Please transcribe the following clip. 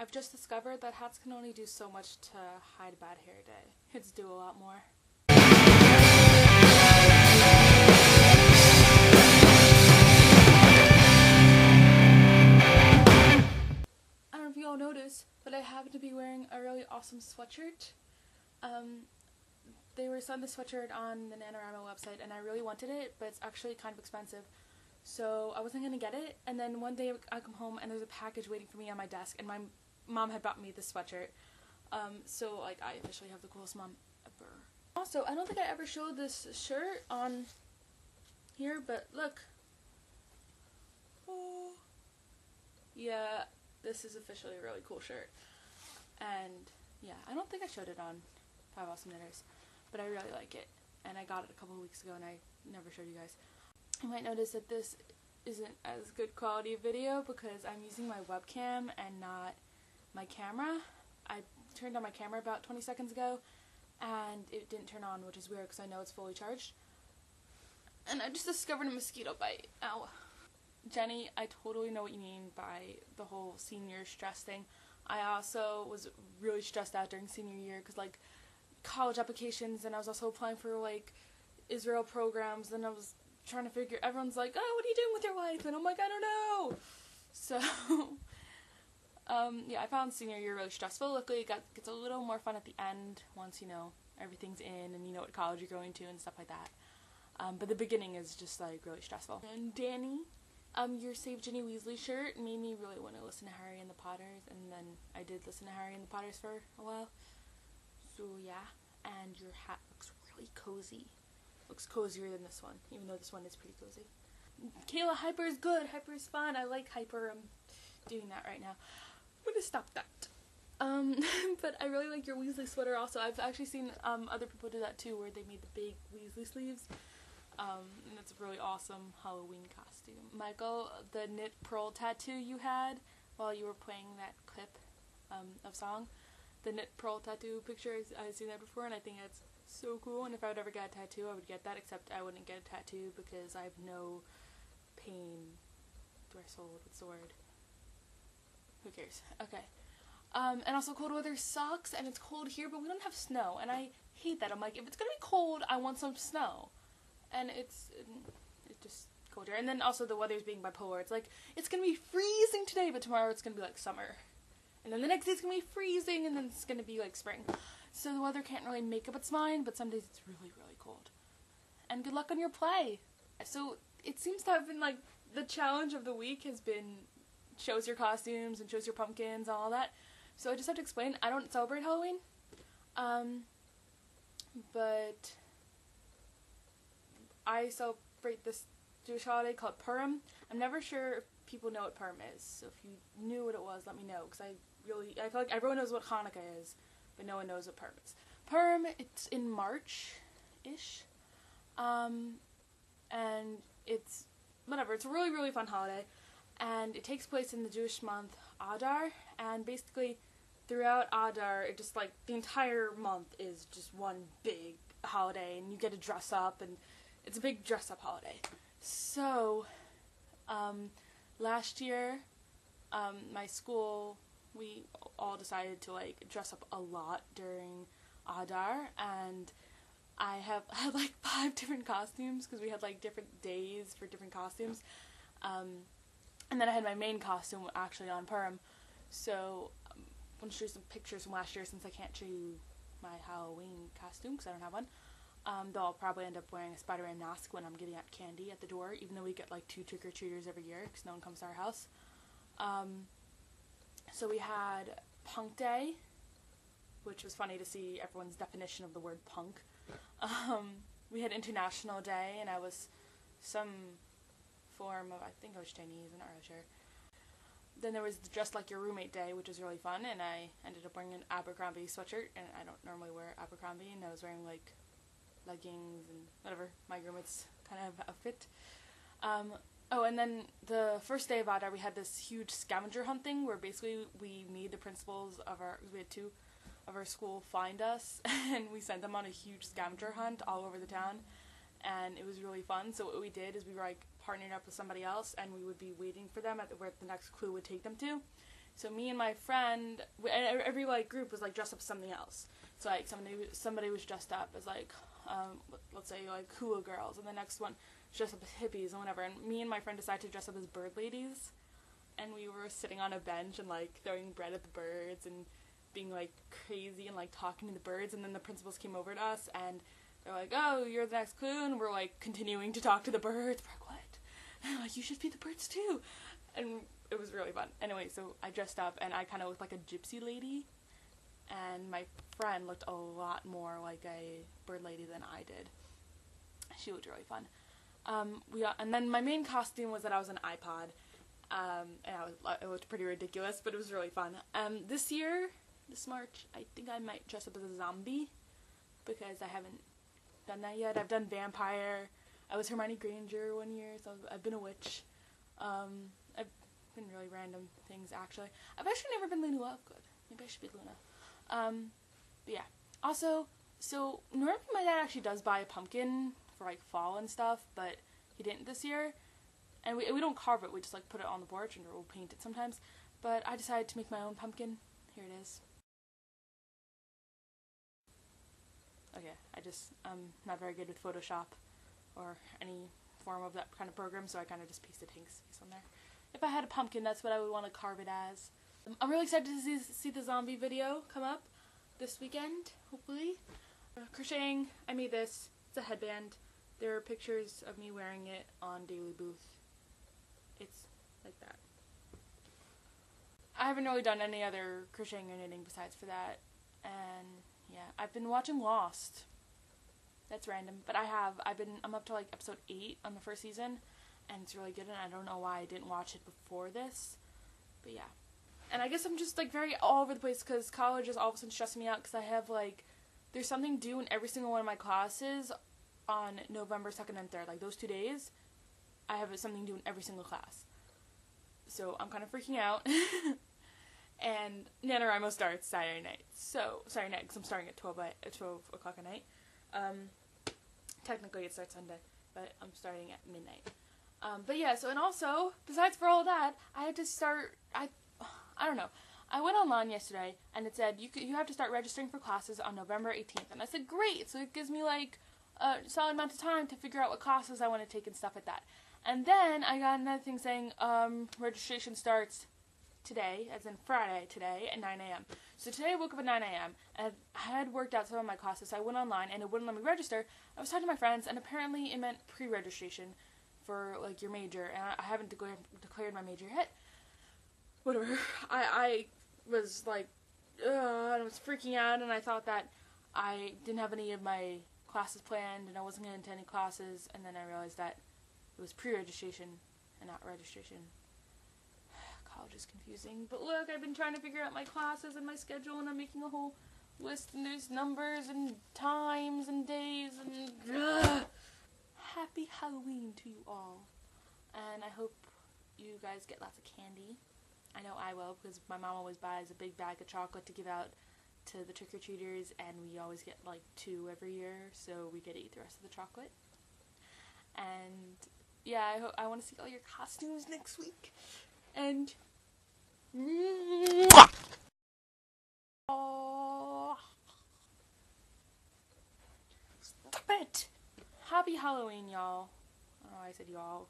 I've just discovered that hats can only do so much to hide a bad hair day. It's do a lot more. I don't know if you all noticed, but I happen to be wearing a really awesome sweatshirt. They were selling the sweatshirt on the NaNoWriMo website, and I really wanted it, but it's actually kind of expensive. So I wasn't going to get it, and then one day I come home and there's a package waiting for me on my desk, and my mom had bought me this sweatshirt. So like I officially have the coolest mom ever. Also, I don't think I ever showed this shirt on here, but look. Oh. Yeah, this is officially a really cool shirt. And yeah, I don't think I showed it on 5 Awesome Knitters, but I really like it. And I got it a couple of weeks ago and I never showed you guys. You might notice that this isn't as good quality of video because I'm using my webcam and not my camera. I turned on my camera about 20 seconds ago and it didn't turn on, which is weird because I know it's fully charged. And I just discovered a mosquito bite. Ow. Jenny, I totally know what you mean by the whole senior stress thing. I also was really stressed out during senior year because like college applications, and I was also applying for like Israel programs, and I was trying to figure, everyone's like, oh, what are you doing with your life? And I'm like, I don't know. So yeah, I found senior year really stressful. Luckily it gets a little more fun at the end once you know everything's in and you know what college you're going to and stuff like that. But the beginning is just like really stressful. And Danny, your Save Ginny Weasley shirt made me really want to listen to Harry and the Potters, and then I did listen to Harry and the Potters for a while. So yeah, and your hat looks really cozy. Looks cozier than this one, even though this one is pretty cozy. Kayla, Hyper is good. Hyper is fun. I like Hyper. I'm doing that right now. I'm gonna stop that. But I really like your Weasley sweater also. I've actually seen other people do that too, where they made the big Weasley sleeves. And it's a really awesome Halloween costume. Michael, the knit pearl tattoo you had while you were playing that clip of song, the knit pearl tattoo picture, I've seen that before and I think it's so cool, and if I would ever get a tattoo I would get that, except I wouldn't get a tattoo because I have no pain threshold. What's the word? Who cares? Okay. And also cold weather sucks, and it's cold here, but we don't have snow, and I hate that. I'm like, if it's gonna be cold, I want some snow. And it's just colder. And then also the weather's being bipolar. It's like, it's going to be freezing today, but tomorrow it's going to be like summer. And then the next day it's going to be freezing, and then it's going to be like spring. So the weather can't really make up its mind, but some days it's really, really cold. And good luck on your play. So it seems to have been like, the challenge of the week has been shows your costumes and shows your pumpkins and all that. So I just have to explain, I don't celebrate Halloween. But I celebrate this Jewish holiday called Purim. I'm never sure if people know what Purim is, so if you knew what it was, let me know, because I feel like everyone knows what Hanukkah is, but no one knows what Purim is. Purim, it's in March-ish, and it's, whatever, it's a really, really fun holiday, and it takes place in the Jewish month Adar, and basically throughout Adar, it just like, the entire month is just one big holiday, and you get to dress up, and it's a big dress-up holiday. So, last year, my school, we all decided to, like, dress up a lot during Adar, and I had, like, 5 different costumes, because we had, like, different days for different costumes, and then I had my main costume actually on Purim, so I'm going to show you some pictures from last year, since I can't show you my Halloween costume, because I don't have one. Though I'll probably end up wearing a Spider-Man mask when I'm giving out candy at the door, even though we get like 2 trick-or-treaters every year because no one comes to our house. So we had Punk Day, which was funny to see everyone's definition of the word punk. We had International Day, and I was some form of, I think I was Chinese, I'm not really sure. Then there was the Dress Like Your Roommate Day, which was really fun, and I ended up wearing an Abercrombie sweatshirt, and I don't normally wear Abercrombie, and I was wearing like leggings and whatever, my roommate's kind of outfit. Oh, and then the first day of Adar, we had this huge scavenger hunt thing where basically we made the principals of we had 2 of our school find us, and we sent them on a huge scavenger hunt all over the town, and it was really fun. So what we did is we were like partnering up with somebody else, and we would be waiting for them at where the next clue would take them to. So me and my friend, every like group was like dressed up as something else. So like somebody was dressed up as like let's say like hula girls, and the next one was dressed up as hippies and whatever. And me and my friend decided to dress up as bird ladies, and we were sitting on a bench and like throwing bread at the birds and being like crazy and like talking to the birds. And then the principals came over to us and they're like, "Oh, you're the next clue," and we're like continuing to talk to the birds. We're like, "What?" And like, "You should feed the birds too," and it was really fun. Anyway, so I dressed up and I kind of looked like a gypsy lady, and my friend looked a lot more like a bird lady than I did. She looked really fun. And then my main costume was that I was an iPod, and it looked pretty ridiculous, but it was really fun. This March, I think I might dress up as a zombie, because I haven't done that yet. I've done vampire. I was Hermione Granger one year, so I've been a witch. I've been really random things, actually. I've actually never been Luna Lovegood. Maybe I should be Luna. But yeah. Also, so normally my dad actually does buy a pumpkin for like fall and stuff, but he didn't this year. And we don't carve it, we just like put it on the porch and we'll paint it sometimes. But I decided to make my own pumpkin. Here it is. Okay, I'm not very good with Photoshop or any form of that kind of program, so I kind of just pasted Hank's face on there. If I had a pumpkin, that's what I would want to carve it as. I'm really excited to see the zombie video come up this weekend, hopefully. Crocheting, I made this. It's a headband. There are pictures of me wearing it on Daily Booth. It's like that. I haven't really done any other crocheting or knitting besides for that, and yeah, I've been watching Lost. That's random, but I'm up to like episode 8 on the first season, and it's really good, and I don't know why I didn't watch it before this, but yeah. And I guess I'm just like very all over the place because college is all of a sudden stressing me out because I have like, there's something due in every single one of my classes on November 2nd and 3rd, like those 2 days, I have something due in every single class. So I'm kind of freaking out. And NaNoWriMo starts Saturday night, because I'm starting at 12 o'clock at night. Technically it starts Sunday, but I'm starting at midnight. But yeah, so, and also, besides for all that, I had to start, I don't know, I went online yesterday, and it said, you have to start registering for classes on November 18th, and I said, great, so it gives me, like, a solid amount of time to figure out what classes I want to take and stuff like that. And then I got another thing saying, registration starts today, as in Friday today, at 9 a.m. So today I woke up at 9 a.m. and I had worked out some of my classes, so I went online and it wouldn't let me register. I was talking to my friends, and apparently it meant pre-registration for, like, your major, and I haven't declared my major yet. Whatever. I was, like, I was freaking out, and I thought that I didn't have any of my classes planned, and I wasn't going to attend any classes, and then I realized that it was pre-registration and not registration. College is confusing, but look, I've been trying to figure out my classes and my schedule, and I'm making a whole list, and there's numbers and times and days, and happy Halloween to you all, and I hope you guys get lots of candy. I know I will, because my mom always buys a big bag of chocolate to give out to the trick-or-treaters, and we always get like 2 every year, so we get to eat the rest of the chocolate. And yeah, I want to see all your costumes next week. And oh, stop it! Happy Halloween, y'all. I don't know why I said y'all.